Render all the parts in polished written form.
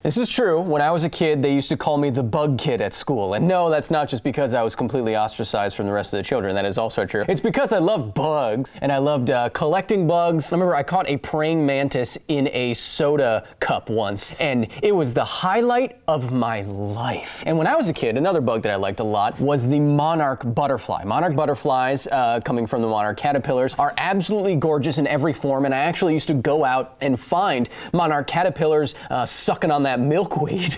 This is true. When I was a kid, they used to call me the bug kid at school. And no, that's not just because I was completely ostracized from the rest of the children. That is also true. It's because I loved bugs, and I loved collecting bugs. I remember I caught a praying mantis in a soda cup once, and it was the highlight of my life. And when I was a kid, another bug that I liked a lot was the monarch butterfly. Monarch butterflies, coming from the monarch caterpillars, are absolutely gorgeous in every form, and I actually used to go out and find monarch caterpillars sucking on that milkweed.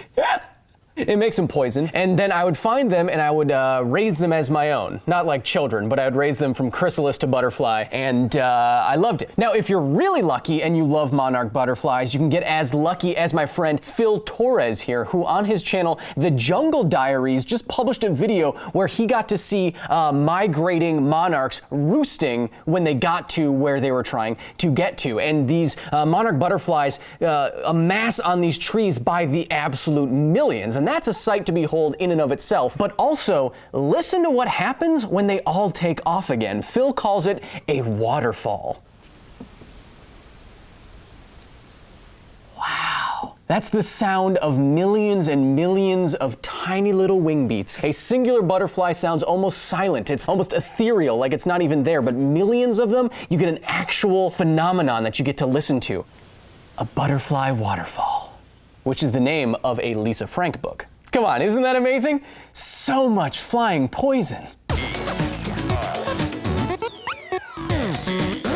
It makes them poison. And then I would find them and I would raise them as my own. Not like children, but I would raise them from chrysalis to butterfly, and I loved it. Now, if you're really lucky and you love monarch butterflies, you can get as lucky as my friend Phil Torres here, who on his channel, The Jungle Diaries, just published a video where he got to see migrating monarchs roosting when they got to where they were trying to get to. And these monarch butterflies amass on these trees by the absolute millions. And that's a sight to behold in and of itself. But also, listen to what happens when they all take off again. Phil calls it a waterfall. Wow. That's the sound of millions and millions of tiny little wing beats. A singular butterfly sounds almost silent. It's almost ethereal, like it's not even there. But millions of them, you get an actual phenomenon that you get to listen to. A butterfly waterfall, which is the name of a Lisa Frank book. Come on, isn't that amazing? So much flying poison.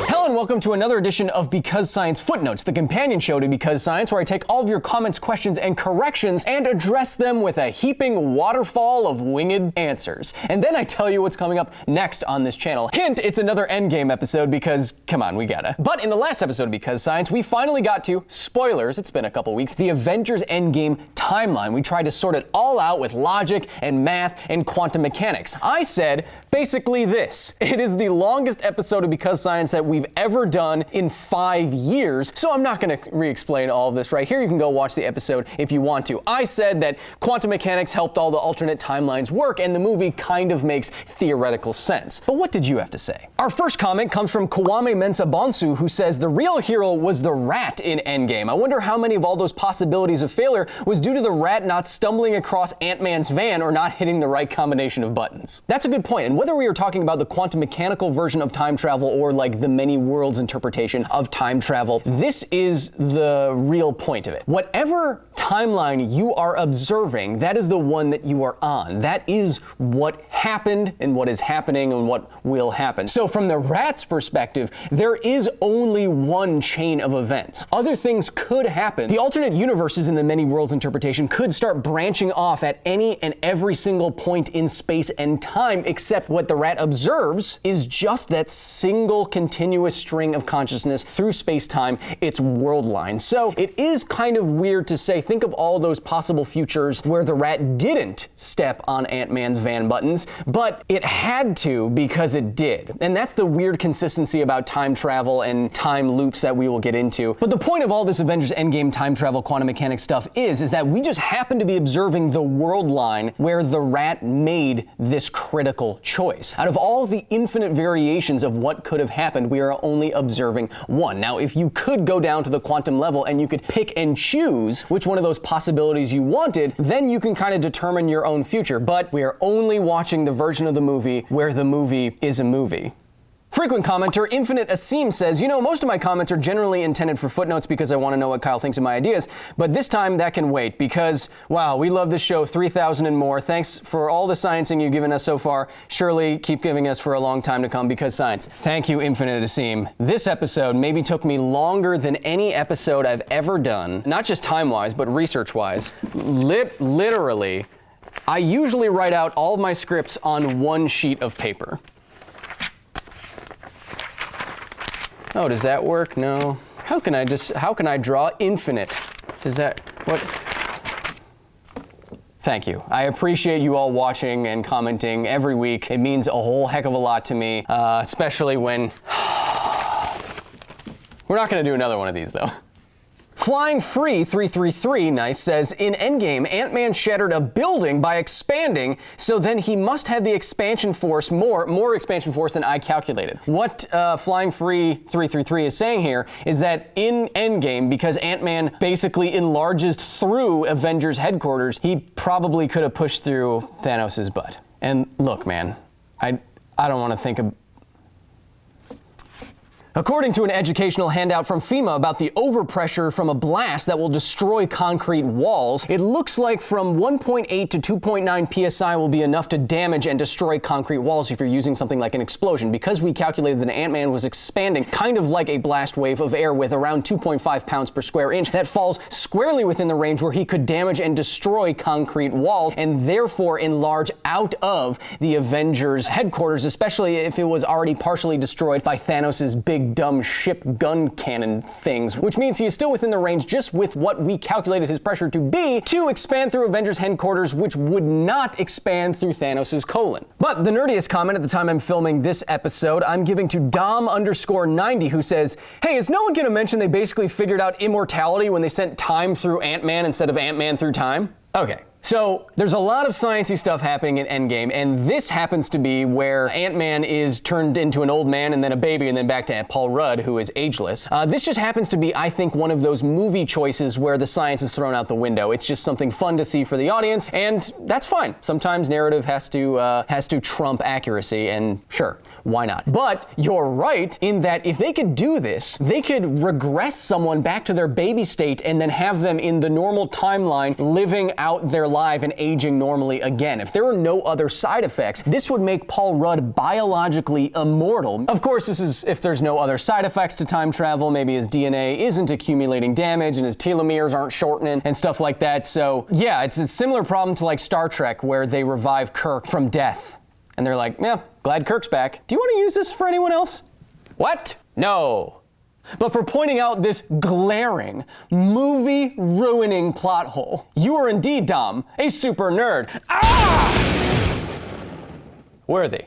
Hello and welcome to another edition of Because Science Footnotes, the companion show to Because Science, where I take all of your comments, questions, and corrections and address them with a heaping waterfall of winged answers. And then I tell you what's coming up next on this channel. Hint, it's another Endgame episode because, come on, we gotta. But in the last episode of Because Science, we finally got to, spoilers, it's been a couple weeks, the Avengers Endgame timeline. We tried to sort it all out with logic and math and quantum mechanics. I said basically this: it is the longest episode of Because Science that we've ever done in 5 years, so I'm not going to re-explain all of this right here. You can go watch the episode if you want to. I said that quantum mechanics helped all the alternate timelines work, and the movie kind of makes theoretical sense. But what did you have to say? Our first comment comes from Kwame Mensa Bonsu, who says the real hero was the rat in Endgame. I wonder how many of all those possibilities of failure was due to the rat not stumbling across Ant-Man's van or not hitting the right combination of buttons. That's a good point, and whether we are talking about the quantum mechanical version of time travel or like the many worlds interpretation of time travel, this is the real point of it. Whatever timeline you are observing, that is the one that you are on. That is what happened and what is happening and what will happen. So from the rat's perspective, there is only one chain of events. Other things could happen. The alternate universes in the many worlds interpretation could start branching off at any and every single point in space and time, except what the rat observes is just that single continuous string of consciousness through space-time, its world line. So it is kind of weird to say, think of all those possible futures where the rat didn't step on Ant-Man's van buttons, but it had to because it did. And that's the weird consistency about time travel and time loops that we will get into. But the point of all this Avengers Endgame time travel quantum mechanics stuff is that we just happen to be observing the world line where the rat made this critical choice. Out of all the infinite variations of what could have happened, we are only observing one. Now, if you could go down to the quantum level and you could pick and choose which one of those possibilities you wanted, then you can kind of determine your own future. But we are only watching the version of the movie where the movie is a movie. Frequent commenter Infinite Asim says, you know, most of my comments are generally intended for footnotes because I want to know what Kyle thinks of my ideas, but this time that can wait because, wow, we love this show 3,000 and more. Thanks for all the sciencing you've given us so far. Surely keep giving us for a long time to come because science. Thank you, Infinite Asim. This episode maybe took me longer than any episode I've ever done, not just time-wise, but research-wise. Literally, I usually write out all of my scripts on one sheet of paper. Oh, does that work? No. How can I draw infinite? Does that, what? Thank you. I appreciate you all watching and commenting every week. It means a whole heck of a lot to me, especially when, we're not gonna do another one of these though. Flying Free 333, nice, says, in Endgame, Ant-Man shattered a building by expanding, so then he must have the expansion force, more expansion force than I calculated. What Flying Free 333 is saying here is that in Endgame, because Ant-Man basically enlarges through Avengers headquarters, he probably could have pushed through Thanos' butt. And look, man, I don't want to think of... According to an educational handout from FEMA about the overpressure from a blast that will destroy concrete walls, it looks like from 1.8 to 2.9 psi will be enough to damage and destroy concrete walls if you're using something like an explosion. Because we calculated that Ant-Man was expanding kind of like a blast wave of air with around 2.5 pounds per square inch, that falls squarely within the range where he could damage and destroy concrete walls and therefore enlarge out of the Avengers headquarters, especially if it was already partially destroyed by Thanos' big dumb ship gun cannon things, which means he is still within the range just with what we calculated his pressure to be to expand through Avengers headquarters, which would not expand through Thanos' colon. But the nerdiest comment at the time I'm filming this episode, I'm giving to Dom_90, who says, hey, is no one gonna mention they basically figured out immortality when they sent time through Ant-Man instead of Ant-Man through time? Okay. So there's a lot of sciencey stuff happening in Endgame, and this happens to be where Ant-Man is turned into an old man and then a baby and then back to Paul Rudd, who is ageless. This just happens to be, I think, one of those movie choices where the science is thrown out the window. It's just something fun to see for the audience, and that's fine. Sometimes narrative has to trump accuracy, and sure, why not? But you're right in that if they could do this, they could regress someone back to their baby state and then have them in the normal timeline living out their life and aging normally again. If there were no other side effects, this would make Paul Rudd biologically immortal. Of course, this is if there's no other side effects to time travel, maybe his DNA isn't accumulating damage and his telomeres aren't shortening and stuff like that. So yeah, it's a similar problem to like Star Trek where they revive Kirk from death. And they're like, yeah, glad Kirk's back. Do you want to use this for anyone else? What? No. But for pointing out this glaring, movie-ruining plot hole. You are indeed, Dom, a super nerd. Ah! Worthy.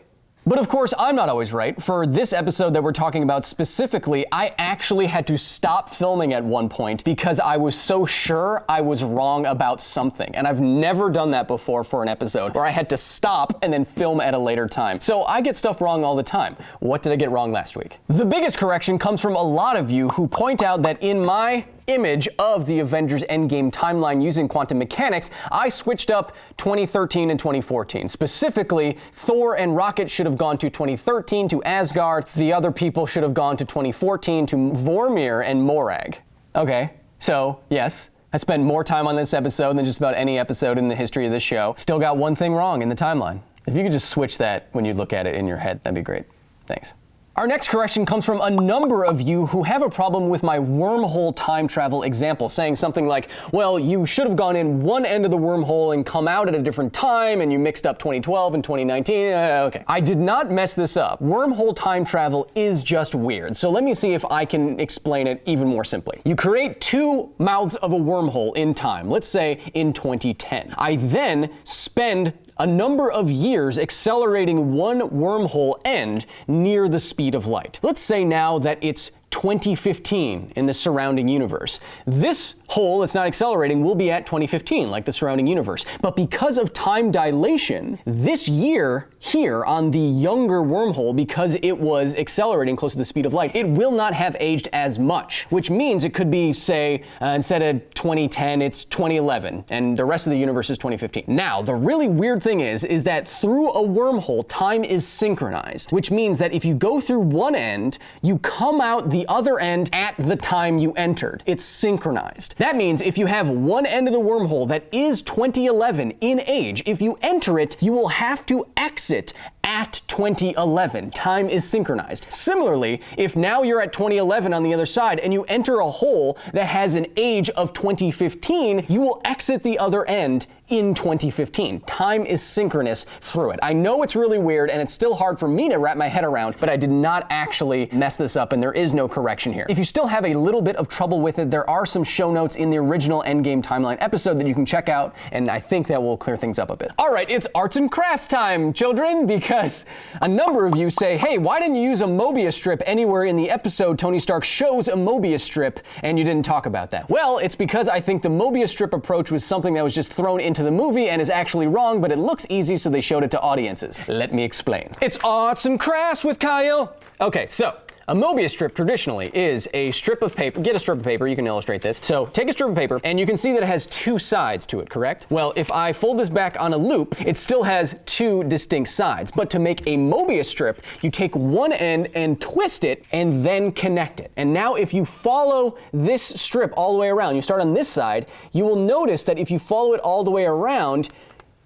But of course, I'm not always right. For this episode that we're talking about specifically, I actually had to stop filming at one point because I was so sure I was wrong about something. And I've never done that before for an episode where I had to stop and then film at a later time. So I get stuff wrong all the time. What did I get wrong last week? The biggest correction comes from a lot of you who point out that in my image of the Avengers Endgame timeline using quantum mechanics, I switched up 2013 and 2014. Specifically, Thor and Rocket should have gone to 2013 to Asgard. The other people should have gone to 2014 to Vormir and Morag. Okay, so yes, I spent more time on this episode than just about any episode in the history of this show. Still got one thing wrong in the timeline. If you could just switch that when you look at it in your head, that'd be great. Thanks. Our next correction comes from a number of you who have a problem with my wormhole time travel example, saying something like, well, you should have gone in one end of the wormhole and come out at a different time, and you mixed up 2012 and 2019. Okay. I did not mess this up. Wormhole time travel is just weird, so let me see if I can explain it even more simply. You create two mouths of a wormhole in time, let's say in 2010. I then spend a number of years accelerating one wormhole end near the speed of light. Let's say now that it's 2015 in the surrounding universe. This hole that's not accelerating will be at 2015, like the surrounding universe. But because of time dilation, this year here on the younger wormhole, because it was accelerating close to the speed of light, it will not have aged as much, which means it could be, say, instead of 2010, it's 2011, and the rest of the universe is 2015. Now, the really weird thing is that through a wormhole, time is synchronized, which means that if you go through one end, you come out the other end at the time you entered. It's synchronized. That means if you have one end of the wormhole that is 2011 in age, if you enter it, you will have to exit at 2011. Time is synchronized. Similarly, if now you're at 2011 on the other side and you enter a hole that has an age of 2015, you will exit the other end in 2015. Time is synchronous through it. I know it's really weird and it's still hard for me to wrap my head around, but I did not actually mess this up and there is no correction here. If you still have a little bit of trouble with it, there are some show notes in the original Endgame timeline episode that you can check out, and I think that will clear things up a bit. All right, it's arts and crafts time, children, because because a number of you say, hey, why didn't you use a Mobius strip anywhere in the episode Tony Stark shows a Mobius strip and you didn't talk about that? Well, it's because I think the Mobius strip approach was something that was just thrown into the movie and is actually wrong, but it looks easy, so they showed it to audiences. Let me explain. It's arts and crafts with Kyle. Okay, so a Mobius strip traditionally is a strip of paper. Get a strip of paper, you can illustrate this. So take a strip of paper, and you can see that it has two sides to it, correct? Well, if I fold this back on a loop, it still has two distinct sides. But to make a Mobius strip, you take one end and twist it, and then connect it. And now if you follow this strip all the way around, you start on this side, you will notice that if you follow it all the way around,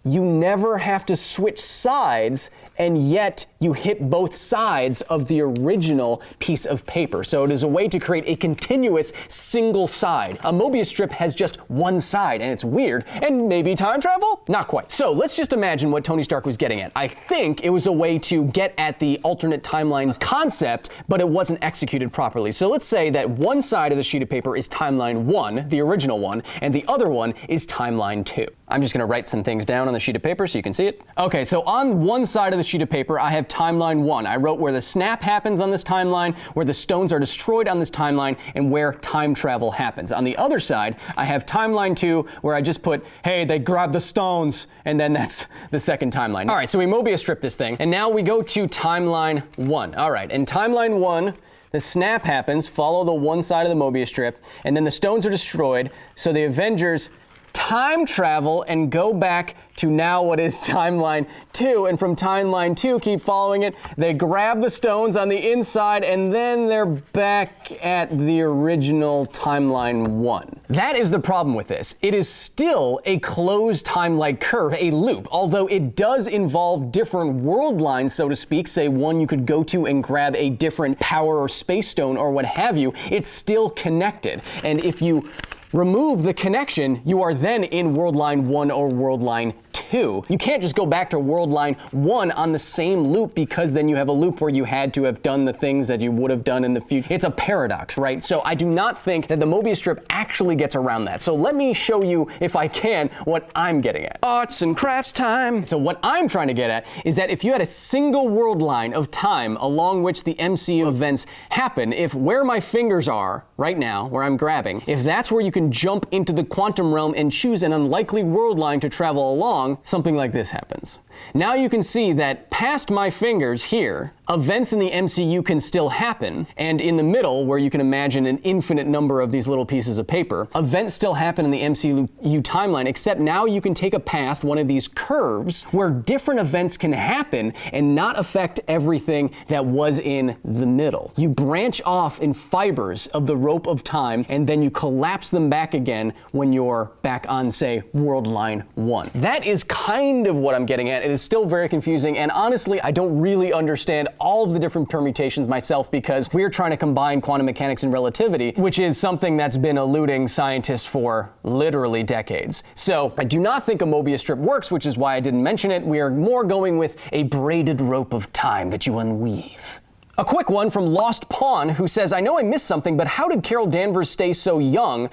you never have to switch sides, and yet you hit both sides of the original piece of paper. So it is a way to create a continuous single side. A Mobius strip has just one side, and it's weird. And maybe time travel? Not quite. So let's just imagine what Tony Stark was getting at. I think it was a way to get at the alternate timelines concept, but it wasn't executed properly. So let's say that one side of the sheet of paper is timeline 1, the original one, and the other one is timeline 2. I'm just gonna write some things down on the sheet of paper so you can see it. Okay, so on one side of the sheet of paper, I have timeline 1. I wrote where the snap happens on this timeline, where the stones are destroyed on this timeline, and where time travel happens. On the other side, I have timeline 2, where I just put, hey, they grabbed the stones, and then that's the second timeline. All right, so we Mobius strip this thing, and now we go to timeline 1. All right, in timeline 1, the snap happens, follow the one side of the Mobius strip, and then the stones are destroyed, so the Avengers time travel and go back to now what is timeline 2, and from timeline 2, keep following it, they grab the stones on the inside, and then they're back at the original timeline 1. That is the problem with this. It is still a closed time-like curve, a loop, although it does involve different world lines, so to speak, say one you could go to and grab a different power or space stone or what have you. It's still connected, and if you remove the connection, you are then in world line 1 or world line 2. You can't just go back to world line 1 on the same loop, because then you have a loop where you had to have done the things that you would have done in the future. It's a paradox, right? So I do not think that the Mobius strip actually gets around that. So let me show you, if I can, what I'm getting at. Arts and crafts time. So what I'm trying to get at is that if you had a single world line of time along which the MCU events happen, if where my fingers are right now, where I'm grabbing, if that's where you can jump into the quantum realm and choose an unlikely world line to travel along, something like this happens. Now you can see that past my fingers here, events in the MCU can still happen, and in the middle, where you can imagine an infinite number of these little pieces of paper, events still happen in the MCU timeline, except now you can take a path, one of these curves, where different events can happen and not affect everything that was in the middle. You branch off in fibers of the rope of time, and then you collapse them back again when you're back on, say, world line 1. That is kind of what I'm getting at. It is still very confusing, and honestly, I don't really understand all of the different permutations myself, because we're trying to combine quantum mechanics and relativity, which is something that's been eluding scientists for literally decades. So I do not think a Mobius strip works, which is why I didn't mention it. We are more going with a braided rope of time that you unweave. A quick one from Lost Pawn, who says, I know I missed something, but how did Carol Danvers stay so young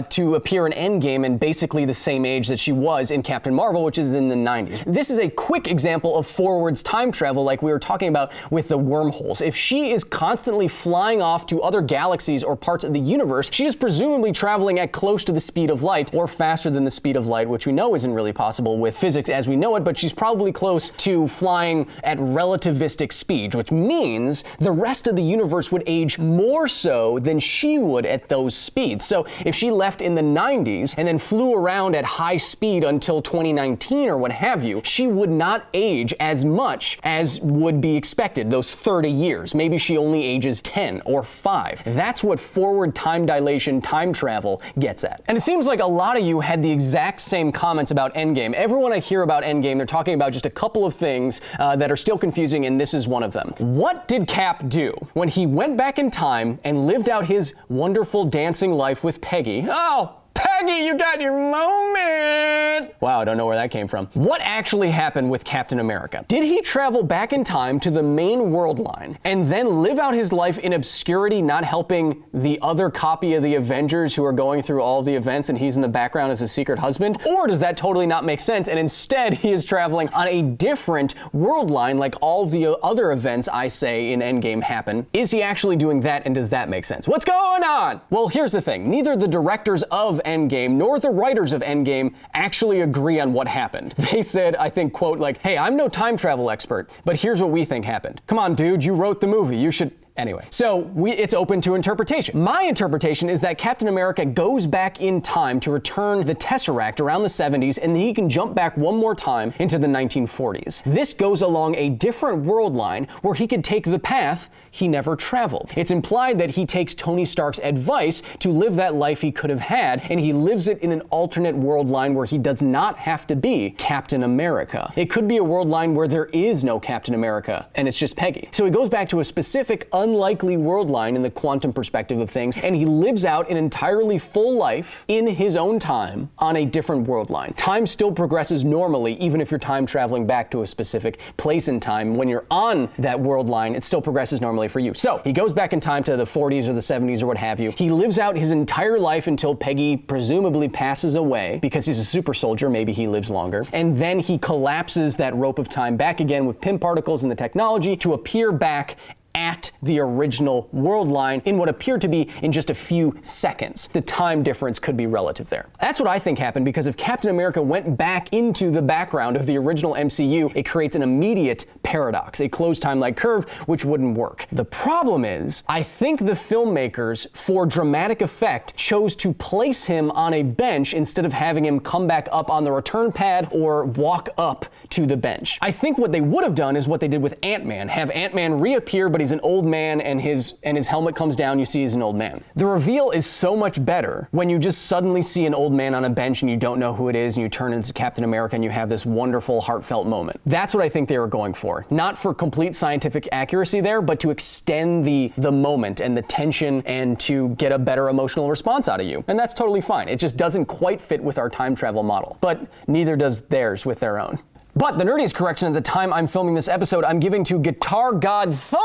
to appear in Endgame and basically the same age that she was in Captain Marvel, which is in the 90s? This is a quick example of forwards time travel, like we were talking about with the wormholes. If she is constantly flying off to other galaxies or parts of the universe, she is presumably traveling at close to the speed of light, or faster than the speed of light, which we know isn't really possible with physics as we know it, but she's probably close to flying at relativistic speed, which means the rest of the universe would age more so than she would at those speeds. So if she left in the 90s and then flew around at high speed until 2019 or what have you, she would not age as much as would be expected, those 30 years. Maybe she only ages 10 or 5. That's what forward time dilation, time travel gets at. And it seems like a lot of you had the exact same comments about Endgame. Everyone I hear about Endgame, they're talking about just a couple of things that are still confusing, and this is one of them. What did Cap do when he went back in time and lived out his wonderful dancing life with Peggy? Oh, Peggy! Peggy, you got your moment! Wow, I don't know where that came from. What actually happened with Captain America? Did he travel back in time to the main world line and then live out his life in obscurity, not helping the other copy of the Avengers who are going through all of the events and he's in the background as a secret husband? Or does that totally not make sense and instead he is traveling on a different world line like all the other events I say in Endgame happen? Is he actually doing that and does that make sense? What's going on? Well, here's the thing. Neither the directors of Endgame nor the writers of Endgame actually agree on what happened. They said, I think, quote, like, hey, I'm no time travel expert, but here's what we think happened. Come on, dude, you wrote the movie. You should... Anyway, so it's open to interpretation. My interpretation is that Captain America goes back in time to return the Tesseract around the 70s, and then he can jump back one more time into the 1940s. This goes along a different world line where he could take the path he never traveled. It's implied that he takes Tony Stark's advice to live that life he could have had, and he lives it in an alternate world line where he does not have to be Captain America. It could be a world line where there is no Captain America, and it's just Peggy. So he goes back to a specific unlikely world line in the quantum perspective of things, and he lives out an entirely full life in his own time on a different world line. Time still progresses normally, even if you're time traveling back to a specific place in time. When you're on that world line, it still progresses normally for you. So he goes back in time to the 40s or the 70s or what have you. He lives out his entire life until Peggy presumably passes away because he's a super soldier. Maybe he lives longer. And then he collapses that rope of time back again with Pym particles and the technology to appear back at the original world line in what appeared to be in just a few seconds. The time difference could be relative there. That's what I think happened, because if Captain America went back into the background of the original MCU, it creates an immediate paradox, a closed time-like curve, which wouldn't work. The problem is, I think the filmmakers, for dramatic effect, chose to place him on a bench instead of having him come back up on the return pad or walk up to the bench. I think what they would have done is what they did with Ant-Man, have Ant-Man reappear, but he's an old man and his helmet comes down, you see he's an old man. The reveal is so much better when you just suddenly see an old man on a bench and you don't know who it is and you turn into Captain America and you have this wonderful heartfelt moment. That's what I think they were going for. Not for complete scientific accuracy there, but to extend the moment and the tension and to get a better emotional response out of you. And that's totally fine. It just doesn't quite fit with our time travel model, but neither does theirs with their own. But the nerdiest correction at the time I'm filming this episode, I'm giving to guitar god Thor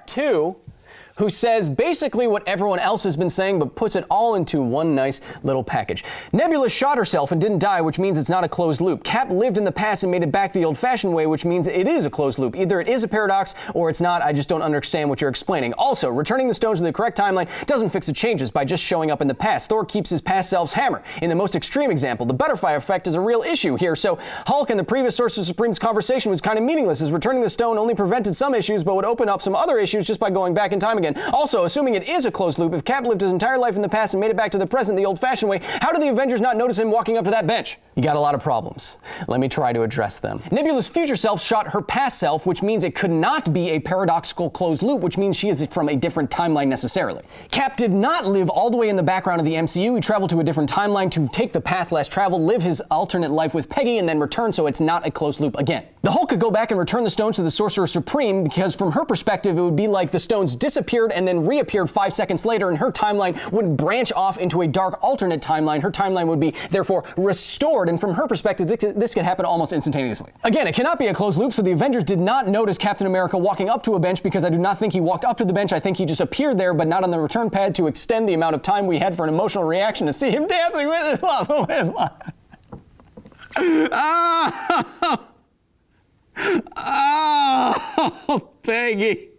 2, who says basically what everyone else has been saying, but puts it all into one nice little package. Nebula shot herself and didn't die, which means it's not a closed loop. Cap lived in the past and made it back the old-fashioned way, which means it is a closed loop. Either it is a paradox or it's not. I just don't understand what you're explaining. Also, returning the stones to the correct timeline doesn't fix the changes by just showing up in the past. Thor keeps his past self's hammer. In the most extreme example, the butterfly effect is a real issue here, so Hulk and the previous Sorcerer Supreme's conversation was kind of meaningless, as returning the stone only prevented some issues but would open up some other issues just by going back in time again. Also, assuming it is a closed loop, if Cap lived his entire life in the past and made it back to the present the old-fashioned way, how did the Avengers not notice him walking up to that bench? You got a lot of problems. Let me try to address them. Nebula's future self shot her past self, which means it could not be a paradoxical closed loop, which means she is from a different timeline necessarily. Cap did not live all the way in the background of the MCU. He traveled to a different timeline to take the path less traveled, live his alternate life with Peggy, and then return, so it's not a closed loop again. The Hulk could go back and return the stones to the Sorcerer Supreme, because from her perspective, it would be like the stones disappeared and then reappeared 5 seconds later, and her timeline would branch off into a dark alternate timeline. Her timeline would be, therefore, restored, and from her perspective, this could happen almost instantaneously. Again, it cannot be a closed loop, so the Avengers did not notice Captain America walking up to a bench, because I do not think he walked up to the bench. I think he just appeared there, but not on the return pad, to extend the amount of time we had for an emotional reaction to see him dancing with his love. Oh, Peggy.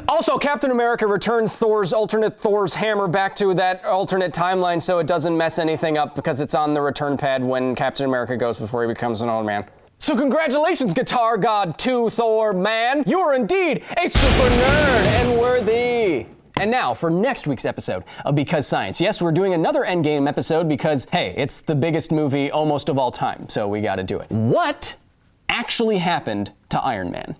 Also, Captain America returns Thor's hammer back to that alternate timeline so it doesn't mess anything up, because it's on the return pad when Captain America goes before he becomes an old man. So congratulations, Guitar God 2 Thor man. You are indeed a super nerd and worthy. And now for next week's episode of Because Science. Yes, we're doing another Endgame episode because, hey, it's the biggest movie almost of all time, so we gotta do it. What actually happened to Iron Man?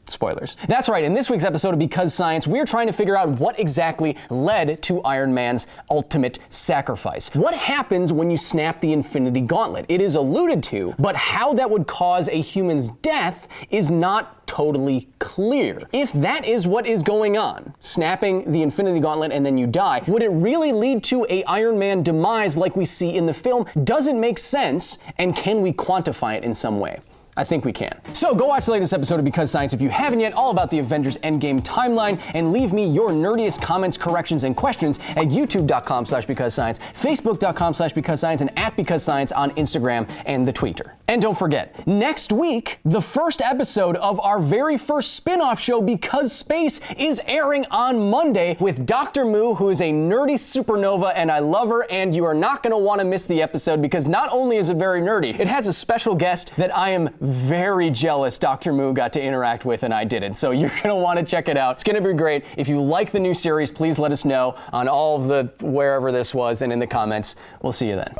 Spoilers. That's right, in this week's episode of Because Science, we're trying to figure out what exactly led to Iron Man's ultimate sacrifice. What happens when you snap the Infinity Gauntlet? It is alluded to, but how that would cause a human's death is not totally clear. If that is what is going on, snapping the Infinity Gauntlet and then you die, would it really lead to a Iron Man demise like we see in the film? Does it make sense, and can we quantify it in some way? I think we can. So go watch the latest episode of Because Science if you haven't yet, all about the Avengers Endgame timeline, and leave me your nerdiest comments, corrections, and questions at youtube.com/becausescience, facebook.com/becausescience, and at becausescience on Instagram and the Twitter. And don't forget, next week, the first episode of our very first spin-off show, Because Space, is airing on Monday with Dr. Moo, who is a nerdy supernova, and I love her, and you are not going to want to miss the episode because not only is it very nerdy, it has a special guest that I am very jealous Dr. Moo got to interact with and I didn't. So you're going to want to check it out. It's going to be great. If you like the new series, please let us know on all of the wherever this was and in the comments. We'll see you then.